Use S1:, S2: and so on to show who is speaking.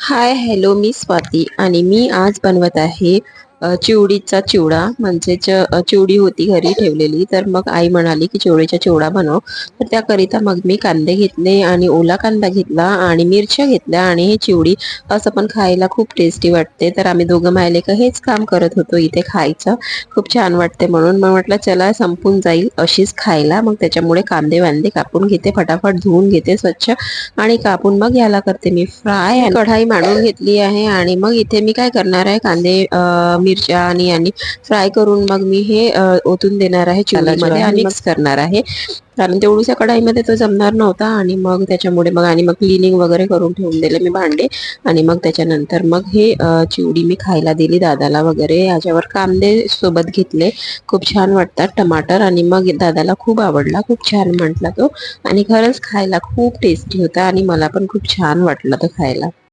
S1: Hi hello, मी स्वाती आणि मी आज बनवत आहे चिवडीचा चिवडा. म्हणजेच चिवडी होती घरी ठेवलेली, तर मग आई म्हणाली की चिवडीचा चिवडा बनव. तर त्याकरिता मग मी कांदे घेतले आणि ओला कांदा घेतला आणि मिरच्या घेतल्या. आणि ही चिवडी असं पण खायला खूप टेस्टी वाटते. तर आम्ही दोघं मायलेक हेच काम करत होतो इथे, खायचं खूप छान वाटते म्हणून. मग म्हटलं चला संपून जाईल अशीच खायला. मग त्याच्यामुळे कांदे वांदे कापून घेते, फटाफट धुवून घेते स्वच्छ आणि कापून मग याला करते मी फ्राय. कढाई मांडून घेतली आहे आणि मग इथे मी काय करणार आहे, कांदे मिरच्या आणि फ्राय करून मग मी हे ओतून देणार आहे चिवडीमध्ये आणि मिक्स करणार आहे. कारण तेवढ्याशा कढाईमध्ये तो जमणार नव्हता आणि मग त्याच्यामुळे मग क्लिनिंग वगैरे करून ठेवून दिले मी भांडे. आणि मग त्याच्यानंतर मग हे चिवडी मी खायला दिली दादाला वगैरे. याच्यावर कांदे सोबत घेतले, खूप छान वाटतात टमाटर. आणि मग दादाला खूप आवडला, खूप छान म्हटला तो. आणि खरंच खायला खूप टेस्टी होता आणि मला पण खूप छान वाटलं तो खायला.